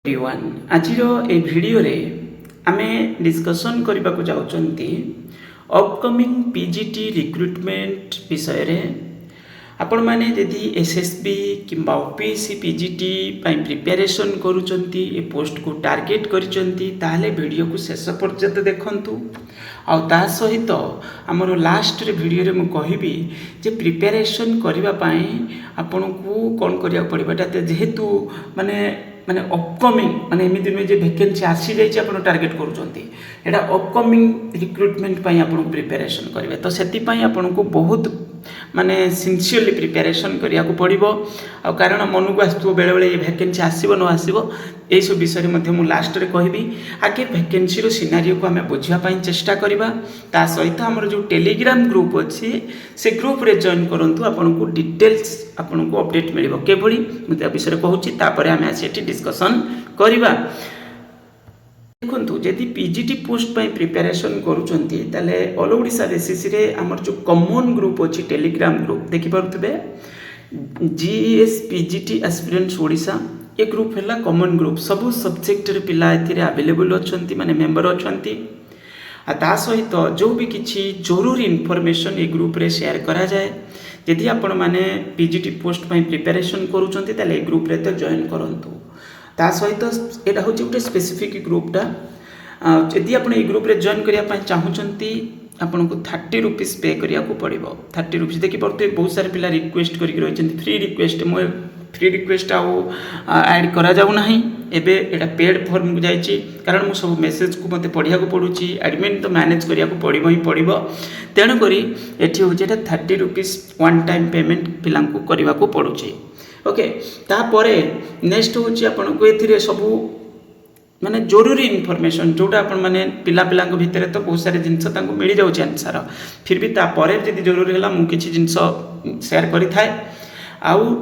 Everyone आज ए video रे आमे डिस्कशन करने को जाउचंती अपकमिंग पीजीटी रिक्रुटमेंट विषय रे आपण माने यदि एसएसबी किंबा ओपीसी पीजीटी पई प्रिपरेशन करूचंती ए पोस्ट को टार्गेट करिचंती ताले वीडियो को शेष पर्यंत देखंतु आ ता सहित हमर लास्ट रे वीडियो रे मु कहिबी जे प्रिपरेशन करिवा पई आपन को कोन करिया पड़िबाटा जेहेतु माने माने अपकमिंग माने एमिति नुहे जे वैकेंसी आसी जाइए आप टार्गेट करुँचे एटा अपकमिंग रिक्रुटमेंट आपको प्रिपरेशन करेंगे तो से आपन को बहुत माने सिंसियरली प्रिपरेशन करिया को पड़िबो आ कारण मन को आसो बेले बेले ये वैकेंसी आसीबो न आसीबो ए सब विषय में मु लास्ट रे कहबी आगे वैकेंसी रो सिनारियो को हमें बुझिया पई चेष्टा करिबा ता सहित हमर जो टेलीग्राम ग्रुप अछि से ग्रुप रे जॉइन करंतु आपन को डिटेल्स आपन को अपडेट मिलिबो केभली मु त्या विषय कहूची तापरे हमें आसी डिस्कशन करिबा। देखो जदि पीजीटी पोस्ट पर प्रिपरेशन करुँचे ताले ऑल ओडिशा बेसिस रे हमर जो कॉमन ग्रुप अच्छी टेलीग्राम ग्रुप देखि पारुथबे जीएस पीजीटी एस्पिरेंट्स ओडिशा ये ग्रुप है कॉमन ग्रुप सबू सब्जेक्ट रे पिला एथिरे अवेलेबल अछंती माने मेंबर अछंती आ ता सहित जो भी किछि जरूरी इन्फॉर्मेशन ये ग्रुप रे शेयर करा जाए यदि आपण माने पीजीटी पोस्ट पर प्रिपरेशन करुँचे ताले ए ग्रुप रे तो जॉइन करंतु ता सहित एटा हूँ गोटे स्पेसिफिक ग्रुपटा यदि आप ग्रुप रे जॉइन करने चाहूँगी आपन को 30 रुपीज पे करिया को पड़िबो 30 रुपीज देखि पड़ते बहुत सारे पिला रिक्वेस्ट करके रही फ्री रिक्वेस्ट मो फ्री रिक्वेस्ट ऐड करा जाऊ नाही एबे एटा पेड फॉर्म को जाइछि कारण मु सब मेसेज को मते पढ़िया को पड़ुछि एडमिन तो मैनेज करिया को पड़िबो ही पड़िबो तेणु करी एठी होछि एटा 30 रुपीज वन टाइम पेमेंट पिला को करबा को पड़ुछि ओके तापरे नेक्स्ट होछि आपन को एथिरे सबु माने जरूरी इन्फॉर्मेशन जोटा अपन माने पिला पिला भितर तो बहुत सारे जिनस तांको मिल जाउछि आंसर फिर भी तापरे जदि जरूरी हला मु किछि जिनस शेयर करि थाए आउ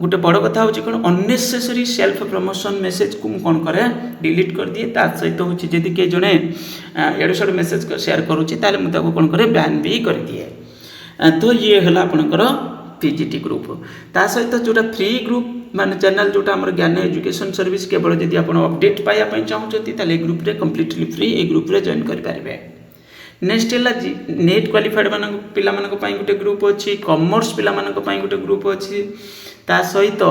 गोटे बड़ कथा होछि कोन अननेसेसरी सेल्फ प्रमोशन मेसेज को मु कोन करे डिलीट कर दिए ता सहित होछि जदि के जने एडो सड मेसेज शेयर करूछि ताले मु ताको कोन करे बैन भी कर दिए तो ये हला आपनकर पीजीटी ग्रुप ता सहित जोटा फ्री ग्रुप माने चैनल जोटा हमर ज्ञान एजुकेशन सर्विस केवल जदि आपण अपडेट पाया पई चाहूछथि ताले ग्रुप रे कंप्लीटली फ्री ए ग्रुप रे जॉइन कर पारिबे। नेक्स्ट हला नेट क्वालिफाइड मानक पिला मानक पई गुटे ग्रुप अछि कॉमर्स पिला मानक पई गुटे ग्रुप अछि ता सहित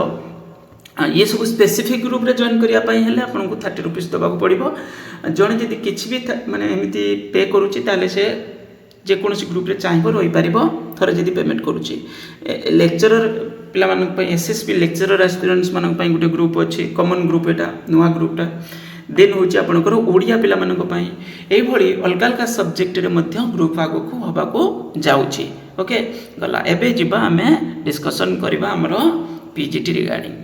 ये सब स्पेसिफिक ग्रुप रे जॉइन करिया पई हेले आपन को 30 रुपीस दबा को पड़िबो जणे जदि किछि भी माने एमिति पे करूछि ताले से जे कोनोसी ग्रुप रे चाहिबो रहि पारिबो थरे जदि पेमेंट करूछि लेक्चरर पिला मानक पई एसएसबी लेक्चरर एस्पिरेंट्स मानक पई गुटे ग्रुप अछि कॉमन ग्रुप एटा नुवा ग्रुपटा देन होछि आपनकर ओडिया पिला मानक पई एई भली अलगा अलगा सब्जेक्ट रे मध्य ग्रुप आगो को हबा को जाउछि ओके गला एबे जिबा हमें डिस्कशन करबा हमरो पीजीटी रिगार्डिंग।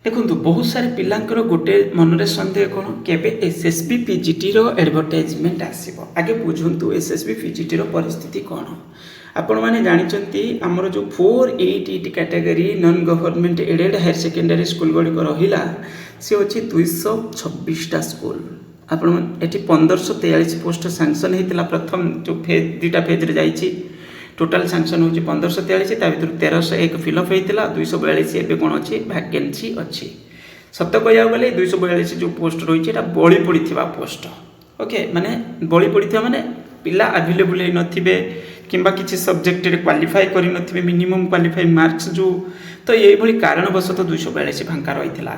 देखो बहुत सारे पिलांकर गोटे मनरे सन्देह कौन केबे एसएसबी पीजीटी रो एडवर्टाइजमेंट आसीबो आगे बुझंतु एसएसबी पीजीटी रो परिस्थिति कौन आपण माने जानिचंती हमर जो 488 category non government aided higher secondary school गुडी को रहिला से अछि 226 टा स्कूल आपण एठी 1543 पोस्ट सैंक्शन हेतिला प्रथम जो फेज दुटा फेज रे जाईची टोटाल सैंक्शन होची 1543 ता भीतर 1301 फिलअप हेतिला 242 एबे कोन अछि वैकेंसी अछि सत्य कहिया गले 242 जो पोस्ट रहिछि एटा बळी पडिथिबा पोस्ट ओके माने बळी पडिथिबा माने पिला अवेलेबल हे नथिबे किंबा किसी सब्जेक्ट रे क्वालिफाई करि नथिबे मिनिमम क्वालिफाई मार्क्स जो तो एई भली कारणवश 242 फांका रहिथिला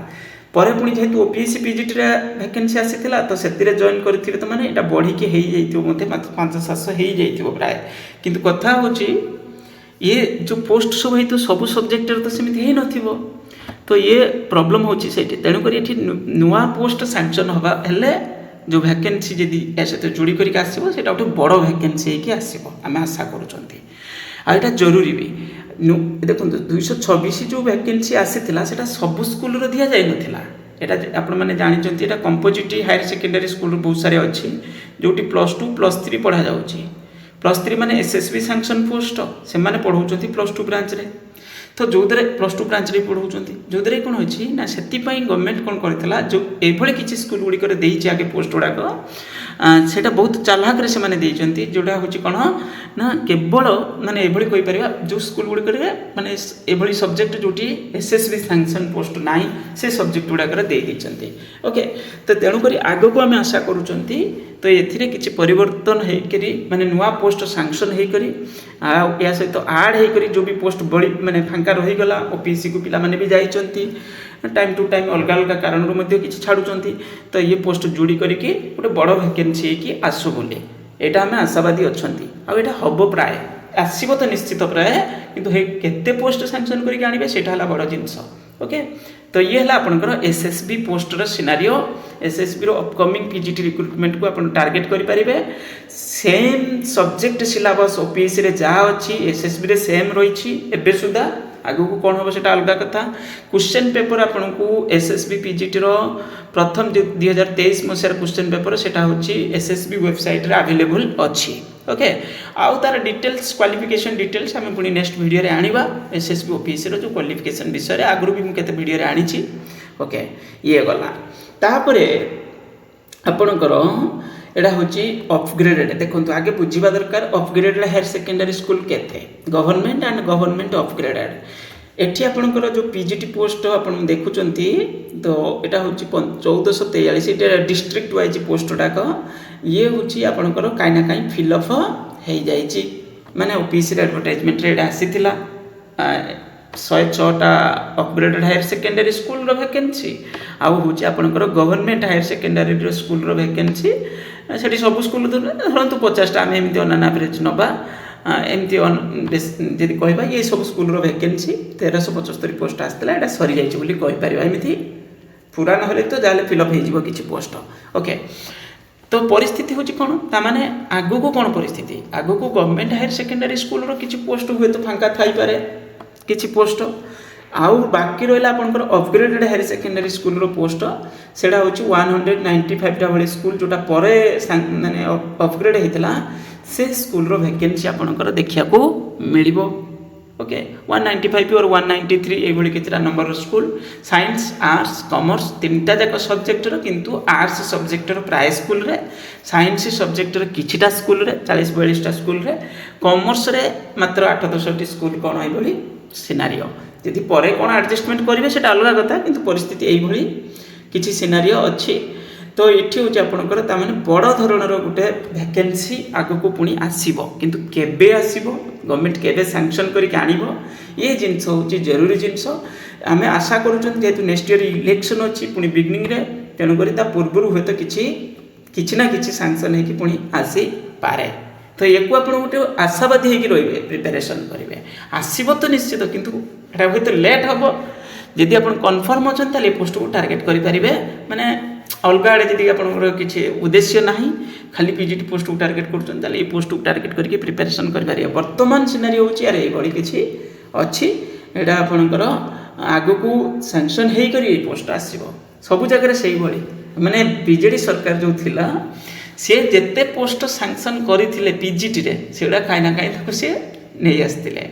परे पुणी जेहेतु ओपीएससी पीजीटी रे वैकेंसी आसीथिला तो सेतिरे जॉइन करथिबे तो माने एटा बढ़ी के हेई जाइथिबो मते मात्र 500-700 हेई जाइथिबो प्राय किंतु कथा होची ये जो पोस्ट सब हेतु सब सब्जेक्ट रे तो सेमिति हेई नथिबो तो ये प्रॉब्लम होची सेठी तेनु करी एठी नुवा पोस्ट सैंक्शन हबा हेले जो वैकेंसी जदि ऐसे जोड़ी करके आसीबो सेटा गोटे बड़ वैकेंसी हेकी आसीबो आमे आशा करूचंती आ एटा जरूरी भी देखो 226 जो वैकेंसी आसीथिला सेटा सब स्कूल रो दिया जाय नथिला एटा आपण माने जानिचंती एटा कंपोजिटिव हायर सेकेंडरी स्कूल बहुत सारे अछि जोटी +2 +3 पढ़ा जाउची +3 माने एसएसबी सैंक्शन पोस्ट से माने पढौचंती +2 ब्रांच रे तो जो दरे +2 ब्रांच रे पढौचंती जो दरे कोन होछि ना सेति पई गवर्नमेंट कोन करथिला जो एभली किछि स्कूल गुडी करे देइछि आगे पोस्ट गुडा को सेटा बहुत चालाक से माने देइचंती जोटा होची कोन ना केवल माने एभली कहि परिबा जो स्कूल गुडी करे माने एभली सब्जेक्ट जोटी एसएसबी सैंक्शन पोस्ट नाही से सब्जेक्ट गुडा कर दे दिचंती ओके तो तेणु करी आगो को हमें आशा करूचंती तो एथिरे किछि परिवर्तन हे करी माने नुवा पोस्ट सैंक्शन हे करी आ या सहित ऐड हे करी जो भी पोस्ट बड़ी माने फांका रही गला ओपीसी को पिला माने भी जाइचंती टाइम टू टाइम अलग अलग कारण किसी छाड़ुंट तो ये पोस्ट जोड़ी करके गोटे बड़ भैकेन्सी कि आसु बोली यहाँ आम आशावादी अच्छा आईटा हम प्राय आसब तो निश्चित प्राय किंतु केते पोस्ट सैंक्शन करके आने से बड़ जिनस ओके तो ये है आपंकर SSB poster scenario SSB upcoming PGT recruitment को आप टार्गेट करेंगे सेम सब्जेक्ट सिलेबस ओपीएससी रे जहाँ अच्छी एसएसबी रे सेम रही एबे सुधा आगु को कौन हम सेटा अलग कथा क्वेश्चन पेपर आपन को एसएसबी पीजीटी रो प्रथम 2023 मसीहार क्वेश्चन पेपर सेटा होची एसएसबी वेबसाइट रे अवेलेबल अच्छी ओके आउ तार डिटेल्स क्वालिफिकेशन डिटेल्स आम पुणी नेक्स्ट वीडियो रे आनिबा एसएसबी ऑफिस रो जो क्वालिफिकेशन विषय रे आगु भी केते वीडियो रे आनिची ओके ये गला तापरे आपनकर एटा होची अपग्रेडेड देखो आगे बुझा दरकार अपग्रेडेड हायर सेकेंडरी स्कूल केते गवर्नमेंट एंड गवर्नमेंट अपग्रेडेड एठी आपनकर जो पीजीटी पोस्ट आपन देखुचंती तो एटा होची 1443 एटा डिस्ट्रिक्ट वाइज पोस्ट डाक ये होची आपनकर काइना काई फिल अप हे जाईची माने ओपीसी रे एडवर्टाइजमेंट रे आसीथिला 106टा अपग्रेडेड हायर सेकेंडरी स्कूल रो वैकेंसी आउ होची आपनकर गवर्नमेंट हायर सेकेंडरी स्कूल रो वैकेंसी सेठी सब स्कूल धरतु 50टा आम एमती अन एवरेज नवा एमती जदि कहबा ये सब स्कूल रो वैकेंसी 1375 पोस्ट आसला एटा सरी जाइछ बोली कहि परिबा एमती पूरा न होले तो जाले फिल अप हे जिवो किछि पोस्ट ओके तो परिस्थिति होची कोन ता माने आगु को कोन परिस्थिति आगु को गवर्नमेंट हायर सेकेंडरी स्कूल रो किछि पोस्ट हुए तो फांका थाई पारे किछि पोस्ट आउ बाकी रहा आपंकर अपग्रेडेड हायर सेकेंडरी स्कूल रो पोस्ट सेटा होची 195 टा भली स्कूल जोटा परे माने अपग्रेड हेतला से स्कूल रो वैकेंसी आपनकर देखिया को मिलिबो ओके 195 और 193 ए भली कितरा number school science arts commerce तीनटा जाक सब्जेक्ट रो किंतु आर्ट्स सब्जेक्ट रो प्राय स्कूल रे साइंस सब्जेक्ट रो किछिटा स्कूल रे 40 42 टा स्कूल रे कॉमर्स रे मात्र 8-10 टी स्कूल कोन होई भली सिनारियो यदि परे कौन एडजस्टमेंट करेंगे से अलग कथा किंतु परिस्थिति यही किसी सिनारियो अच्छी तो ये हूँ आपंकर ताने बड़ धरणर गोटे वैकेंसी आग को पुणी आसब किंतु केबे आसब गवर्नमेंट केबे सैंक्शन करके आनिब ये जिनस हूँ जरूरी जिनस आम आशा करूँ नेक्स्ट ईयर इलेक्शन अच्छी पुणी बिगनिंग रे तेणुक पूर्व हुए तो किसी ना कि सैंक्शन होगी पुणी आसी पारे तो ये आप गोटे आशावादी होगी रे प्रिपेरेसन करेंगे आसब तो निश्चित किंतु हूँ तो लेट हम जदि आप कन्फर्म अच्छा ये पोस्ट को टार्गेट करेंगे माने अलग आड़े जी आप किसी उद्देश्य ना खाली पीजीटी पोस्ट को टार्गेट कर पोस्ट को टार्गेट करके प्रिपेरेसन करेंगे वर्तमान सिनारी हूँ यार ये किसी अच्छी यहाँ आपंकर आग को सैंक्शन होकर ये पोस्ट आसब सबू जगह से माने बीजेडी सरकार जो थिला सी जिते पोस्ट सैंक्शन करते पीजीटी रे सेगुड़ा कहीं कहीं सी नहीं आसते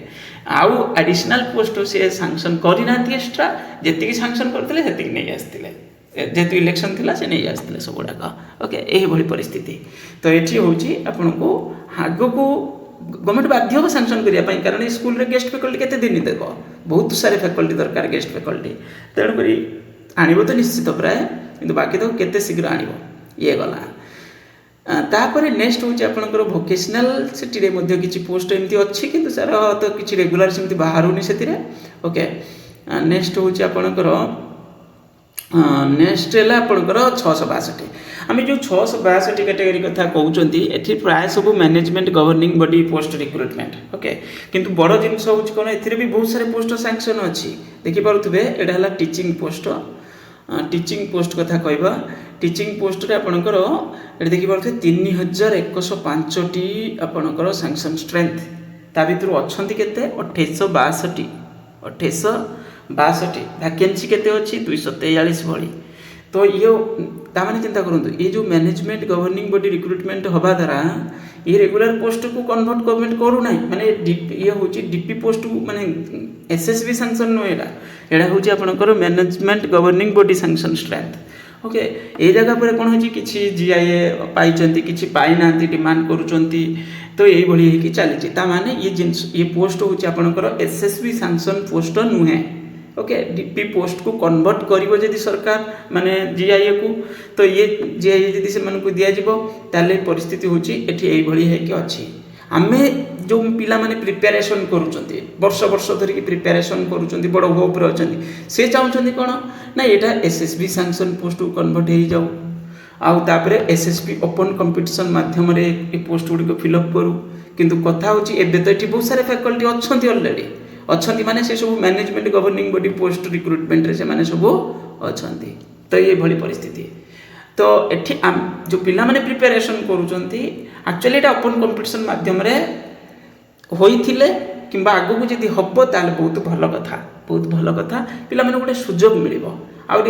आउ एडिशनल पोस्ट सी सैंक्शन करना एक्सट्रा जी सैंक्शन करते नहीं आसते जेहेतु इलेक्शन थिला से नहीं आसते सब गुड़ाक ओके यही परिस्थिति तो ये हूँ आपन को आग को गवर्नमेंट बाध्य हम सैंक्शन करने कारण स्कूल रे गेस्ट फैकल्टी केते दिन देव बहुत सारे फैकल्टी दरकार गेस्ट फैकल्टी तेणुक आनिब तो निश्चित प्राय कि बाकी तो केते शीघ्र आनिब ये गला तापर नेक्स्ट हूँ आपंकर भोकेशनाल सिटी रे किसी पोस्ट एमती अच्छी किंतु सार तो किसी रेगुलर सेमती बाहरुनी से ओके नेक्स्ट हूँ आपंकर नेक्स्ट है आपंकर 662 आम जो 662 कैटेगरी कथा कहते ये प्राय सब management governing body post recruitment okay किंतु बड़ जिनस हूँ कौन ए भी बहुत सारे पोस्ट सैंक्शन अच्छी देखिपे यहाँ टीचिंग पोस्ट टीचिंग पोस्ट कथा कहवा टीचिंग पोस्ट रे आपणकर ये देखिपे 3105टी आपणकर सैंक्शन स्ट्रेंथ ता भीतर अच्छा केते 2862 वैकेंसी केते अच्छी 243 भली तो ये तामाने चिंता करंतु ये जो मैनेजमेंट गवर्निंग बॉडी रिक्रुटमेंट हवा द्वारा ये रेगुलर पोस्ट को कन्वर्ट गवर्नमेंट करू ना माने ये हूँ डीपी पोस्ट को माने एसएसबी सैंक्शन नुह यहाँ हूँ आपंकर management governing body sanction strength okay ये जगह पर कौन हो किसी जीआईए पाई किसी पाई ना डिमांड करुँच तो ये चली माने ये जिनस ये पोस्ट हूँ आपंकर एसएसबी सैंक्शन पोस्ट नुहे ओके डीपी पोस्ट को कन्वर्ट करिवो जदि सरकार माने जीआईए को तो ये जीआईए जदि से मन को दिया जिवो ताले परिस्थिति होची एठी एई भली है कि अछि आमे जो पिला माने प्रिपरेशन करूचंती वर्ष वर्ष धरि प्रिपरेशन करूचंती बड़ होप रे अछंती से चाहुचंती कोन ना एटा एसएसबी सैंक्शन पोस्ट को कन्वर्ट हे जाऊ आउ तापरे एसएसबी ओपन कंपटीशन माध्यम रे ए पोस्ट गुडी को फिल अप करू किंतु कथा होची एबे तो एठी बहुत सारे फैकल्टी अछंती ऑलरेडी अछंती माने से सब management governing body post recruitment रे से माने सब अछंती तो ये भली परिस्थिति तो एठी जो पिला माने प्रिपरेशन करूचंती एक्चुअली एटा ओपन कंपटीशन माध्यम रे होइथिले किंबा आगु को जदी हब्बो ताले बहुत भल कथा पिला माने गोटे सुजोग मिलिबो आ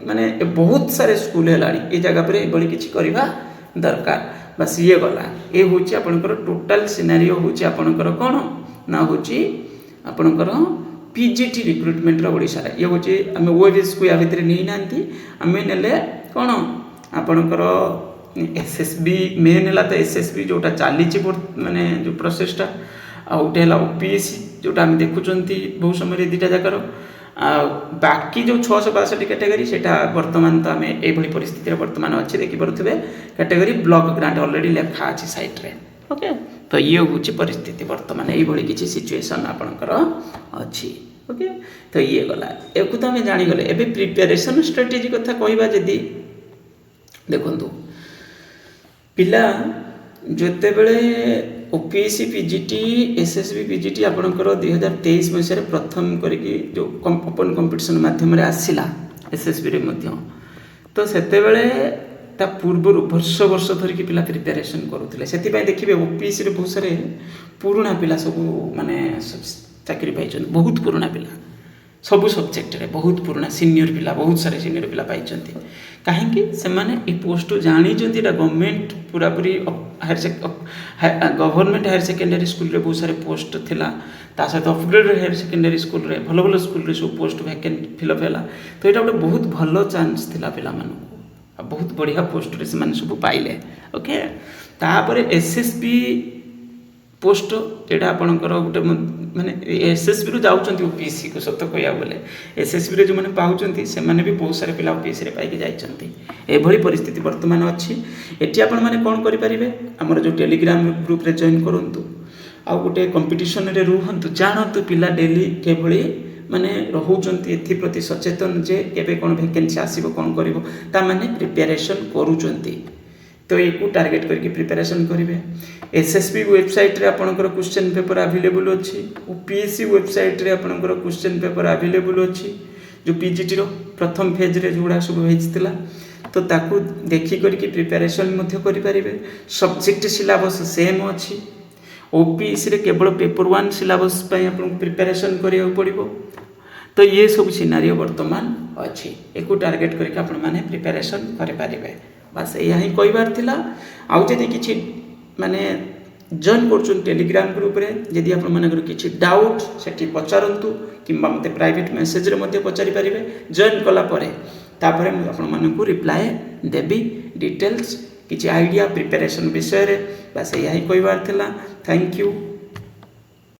माने बहुत सारे स्कूल हेलानी ए जगह पर एबोली किछि करिबा दरकार बस ये गला ए होची आपनकर टोटल सिनेरियो होची आपनकर कोन ना होची आपनकर पीजीटी रिक्रुटमेंट रो ओडिसा रे ये होची हम ओएबीएस को या भितर नै नांती हमें नेले कोन आपनकर एसएसबी मेन हला तो एसएसबी जोटा चाली माने जो प्रोसेसटा आउटे हला ओपीएससी जोटा हम देखुचंती बहुत समय दुटा जगार बाकी जो 662 कैटेगरी सेटा वर्तमान तो आम ये परिस्थिति वर्तमान अच्छे देखिपे कैटेगरी ब्लॉक ग्रांट ऑलरेडी लेखा अच्छी साइट रे ओके तो ये हूँ परिस्थिति वर्तमान ये किसी सिचुएशन आपणकर अच्छी ओके तो ये गला एक तो आम जानीगले एवं प्रिपेरेसन स्ट्रेटेजी कथा कहवा जदि देखु पिला जिते बड़े ओपीएससी पीजीटी एसएसबी पीजीटी आपणकर 2023 मसीह प्रथम करके जो ओपन कंपटीशन माध्यम आसला एसएसबी रे मध्य तो सेते बेले ता पूर्व वर्ष धरिकी पिला प्रिपेरेसन करुले से देखिए ओपीएससी रे बहुत सारे पुराना पिला सब माने चाकरी पाई बहुत पुराना पिला सब सब्जेक्ट रे बहुत पुराना सीनियर पिला बहुत सारे सीनियर पिला पाई कहीं से माने पोस्ट जानी गवर्नमेंट पूरा पूरी गवर्नमेंट हायर सेकेंडरी स्कूल रे बहुत सारे पोस्ट थिला ता सहित अपग्रेड हायर सेकेंडरी स्कूल रे भल भल स्कूल रे सब पोस्ट वैकेंट फिलअप हैला तो यहाँ गोटे बहुत भल चांस थिला पिला मानू बहुत बढ़िया पोस्ट रे से सब पाइले ओके तापर एसएसबी पोस्ट एटा आपणकर गोटे माने एसएसबी रु जाउचंती ओपीएससी को सत कहया बोले एसएसबी रे जो माने पाउचंती से माने भी बहुत सारे पिला ओपीएससी रे पाइके जाइचंती एभली परिस्थिति वर्तमान अछि एटी आपण माने कोन करि परिबे हमर जो टेलीग्राम ग्रुप रे जॉइन करंतु आ गोटे कंपटीशन रे रुहंतु जानंतु पिला डेली केभली माने रहुचंती एथि प्रति सचेतन जे केबे कोन वैकेंसी आसीबो कोन करिवो ता माने प्रिपरेशन करूचंती तो ये टार्गेट करके प्रिपरेशन करेंगे एसएसबी वेबसाइट रे आपनकर क्वेश्चन पेपर अवेलेबल अच्छी ओपीएससी वेबसाइट रे आपनकर क्वेश्चन पेपर अवेलेबल अच्छी जो पीजीटी रो प्रथम फेज रे जोड़ा सब भेजतिला तो ताकू देखि करके प्रिपरेशन मध्य करि परिबे सब्जेक्ट सिलेबस सेम अच्छी ओपीएससी रे केवल पेपर 1 सिलेबस पय आपन प्रिपरेशन करियो पड़िबो तो ये सब सिनेरियो वर्तमान अच्छी एको टार्गेट करके आपण माने प्रिपरेशन करि परिबे बस यही कहबार थिला आउ जदि किछि माने जॉइन करछन टेलीग्राम ग्रुप रे जदि आपण मानकर किछि डाउट सेठी पचारंतु किंबा मते प्राइवेट मेसेज रे मध्ये पचारि परिबे जॉइन कला परे तापरे हम आपण मानकु रिप्लाई देबी डिटेल्स किछि आईडिया प्रिपरेशन विषय रे बस यही कहबार थिला थैंक यू।